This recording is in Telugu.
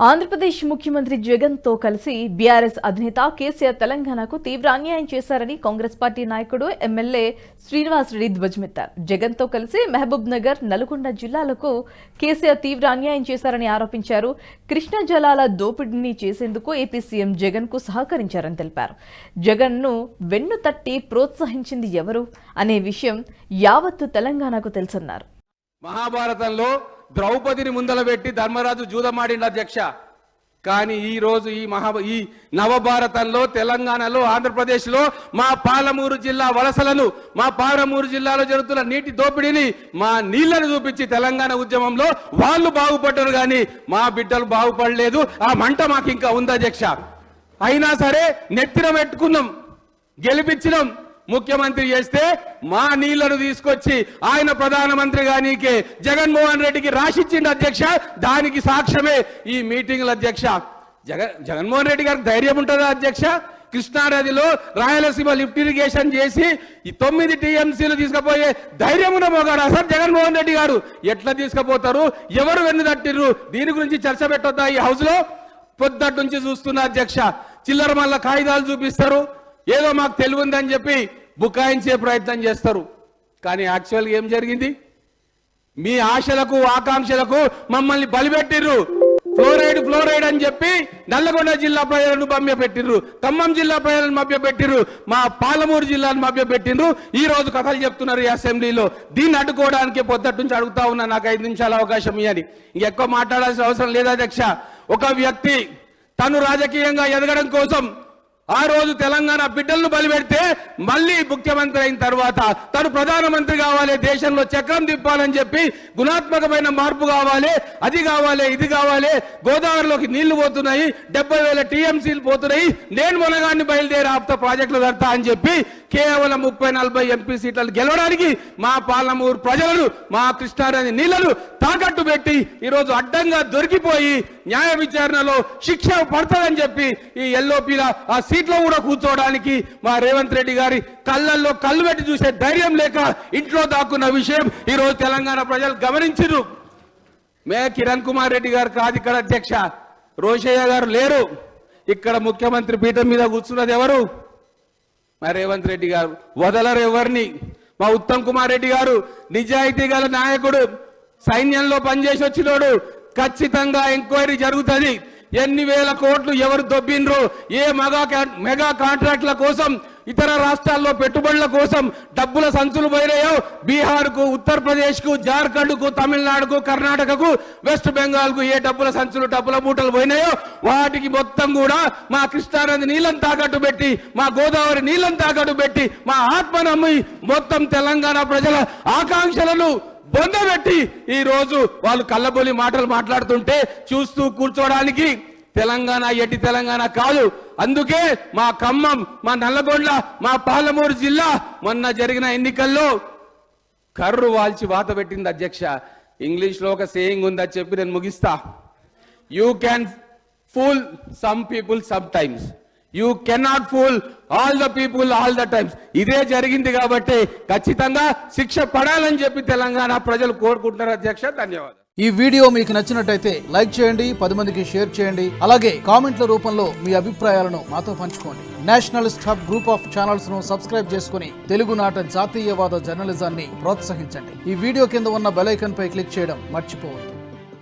ఆంధ్రప్రదేశ్ ముఖ్యమంత్రి జగన్ తో కలిసి బీఆర్ఎస్ అధినేత కేసీఆర్ తెలంగాణకు తీవ్ర అన్యాయం చేశారని కాంగ్రెస్ పార్టీ నాయకుడు ఎమ్మెల్యే శ్రీనివాస్ రెడ్డి ధ్వజమెత్తారు. జగన్ తో కలిసి మహబూబ్ నగర్, నల్గొండ జిల్లాలకు కేసీఆర్ తీవ్ర అన్యాయం చేశారని ఆరోపించారు. కృష్ణా జలాల దోపిడీని చేసేందుకు ఏపీ సీఎం జగన్ కు సహకరించారని తెలిపారు. జగన్ ను వెన్ను తట్టి ప్రోత్సహించింది ఎవరు అనే విషయం యావత్తు తెలంగాణకు తెలుసన్నారు. మహాభారతంలో ద్రౌపదిని ముందల పెట్టి ధర్మరాజు జూదమాడిండు అధ్యక్ష. కానీ ఈ రోజు ఈ నవభారతంలో తెలంగాణలో ఆంధ్రప్రదేశ్లో మా పాలమూరు జిల్లా వలసలను, మా పాలమూరు జిల్లాలో జరుగుతున్న నీటి దోపిడీని, మా నీళ్లను చూపించి తెలంగాణ ఉద్యమంలో వాళ్ళు బాగుపడ్డారు కానీ మా బిడ్డలు బాగుపడలేదు. ఆ మంట మాకు ఇంకా ఉంది అధ్యక్ష. అయినా సరే నెత్తిన పెట్టుకున్నాం, గెలిపించినాం. ముఖ్యమంత్రి చేస్తే మా నీళ్లను తీసుకొచ్చి ఆయన ప్రధానమంత్రిగా నీకే జగన్మోహన్ రెడ్డికి రాసిచ్చిండు అధ్యక్ష. దానికి సాక్ష్యమే ఈ మీటింగ్ల అధ్యక్ష. జగన్మోహన్ రెడ్డి గారికి ధైర్యం ఉంటుందా అధ్యక్ష? కృష్ణానదిలో రాయలసీమ లిఫ్ట్ ఇరిగేషన్ చేసి ఈ 9 టీఎంసీలు తీసుకుపోయే ధైర్యం ఉన్న మోగాడు అసలు జగన్మోహన్ రెడ్డి గారు. ఎట్లా తీసుకుపోతారు? ఎవరు వెన్ను తట్టిర్రు? దీని గురించి చర్చ పెట్టొద్దా ఈ హౌస్ లో? పొద్దుటి నుంచి చూస్తున్నా అధ్యక్ష. చిల్లర మళ్ళా కాగితాలు చూపిస్తారు, ఏదో మాకు తెలివిందని చెప్పి బుకాయించే ప్రయత్నం చేస్తారు. కానీ యాక్చువల్గా ఏం జరిగింది? మీ ఆశలకు ఆకాంక్షలకు మమ్మల్ని బలిపెట్టిర్రు. ఫ్లోరైడ్ అని చెప్పి నల్లగొండ జిల్లా ప్రజలను మభ్యపెట్టిర్రు, ఖమ్మం జిల్లా ప్రజలను మభ్యపెట్టిర్రు, మా పాలమూరు జిల్లాను మభ్యపెట్టిర్రు. ఈ రోజు కథలు చెప్తున్నారు ఈ అసెంబ్లీలో. దీన్ని అడ్డుకోవడానికి పొద్దుటి నుంచి అడుగుతా ఉన్నా, నాకు 5 నిమిషాల అవకాశం ఇవ్వని. ఇంకెక్కువ మాట్లాడాల్సిన అవసరం లేదు అధ్యక్ష. ఒక వ్యక్తి తను రాజకీయంగా ఎదగడం కోసం ఆ రోజు తెలంగాణ బిడ్డలను బలిపెడితే మళ్ళీ ముఖ్యమంత్రి అయిన తర్వాత తను ప్రధానమంత్రి కావాలి, దేశంలో చక్రం తిప్పాలని చెప్పి గుణాత్మకమైన మార్పు కావాలి, అది కావాలి, ఇది కావాలి, గోదావరిలోకి నీళ్లు పోతున్నాయి, 70,000 టీఎంసీలు పోతున్నాయి, నేను మొనగాన్ని బయలుదేరి ఆప్త ప్రాజెక్టులు కడతా అని చెప్పి కేవలం 30-40 ఎంపీ సీట్లను గెలవడానికి మా పాలమూరు ప్రజలను, మా కృష్ణానది నీళ్లను తాకట్టు పెట్టి ఈరోజు అడ్డంగా దొరికిపోయి న్యాయ విచారణలో శిక్ష పడుతుందని చెప్పి ఈ ఎల్ఓపీల ఆ సీట్లో కూడా కూర్చోవడానికి మా రేవంత్ రెడ్డి గారి కళ్ళల్లో కళ్ళు పెట్టి చూసే ధైర్యం లేక ఇంట్లో దాక్కున్న విషయం ఈ రోజు తెలంగాణ ప్రజలు గమనించారు. కిరణ్ కుమార్ రెడ్డి గారు కాదు ఇక్కడ అధ్యక్ష, రోషయ్య గారు లేరు ఇక్కడ. ముఖ్యమంత్రి పీఠం మీద కూర్చున్నది ఎవరు? మా రేవంత్ రెడ్డి గారు. వదలరు ఎవరిని. మా ఉత్తమ్ కుమార్ రెడ్డి గారు నిజాయితీ గల నాయకుడు, సైన్యంలో పనిచేసి వచ్చినోడు. ఖచ్చితంగా ఎంక్వైరీ జరుగుతుంది. ఎన్ని వేల కోట్లు ఎవరు దొబ్బిండ్రో, ఏ మెగా కాంట్రాక్ట్ల కోసం, ఇతర రాష్ట్రాల్లో పెట్టుబడుల కోసం డబ్బుల సంచులు పోయినాయో, బీహార్కు, ఉత్తరప్రదేశ్కు, జార్ఖండ్కు, తమిళనాడుకు, కర్ణాటకకు, వెస్ట్ బెంగాల్కు ఏ డబ్బుల సంచులు, డబ్బుల మూటలు పోయినాయో వాటికి మొత్తం కూడా మా కృష్ణానది నీళ్ళని తాకట్టు పెట్టి, మా గోదావరి నీళ్ళని తాకట్టు పెట్టి, మా ఆత్మనమ్మి మొత్తం తెలంగాణ ప్రజల ఆకాంక్షలను బొందబెట్టి ఈ రోజు వాళ్ళు కళ్ళబొలి మాటలు మాట్లాడుతుంటే చూస్తూ కూర్చోడానికి తెలంగాణ ఎట్టి తెలంగాణ కాదు. అందుకే మా ఖమ్మం, మా నల్లగొండ, మా పాలమూరు జిల్లా మొన్న జరిగిన ఎన్నికల్లో కర్రు వాల్చి వాత పెట్టింది అధ్యక్ష. ఇంగ్లీష్లో ఒక సేయింగ్ ఉందని చెప్పి నేను ముగిస్తా. You can fool some people some times, you cannot fool all the people all the times. ఇదే జరిగింది కాబట్టి ఖచ్చితంగా శిక్ష పడాలని చెప్పి తెలంగాణ ప్రజలు కోరుకుంటున్నారు అధ్యక్ష. ధన్యవాదాలు. ఈ వీడియో మీకు నచ్చినట్టయితే లైక్ చేయండి, 10 మందికి షేర్ చేయండి. అలాగే కామెంట్ల రూపంలో మీ అభిప్రాయాలను మాతో పంచుకోండి. Nationalist hub group of channels ను సబ్స్క్రైబ్ చేసుకుని తెలుగునాట జాతీయవాద జర్నలిజాన్ని ప్రోత్సహించండి. ఈ వీడియో కింద ఉన్న బెల్ ఐకాన్ పై క్లిక్ చేయడం మర్చిపోవద్దు.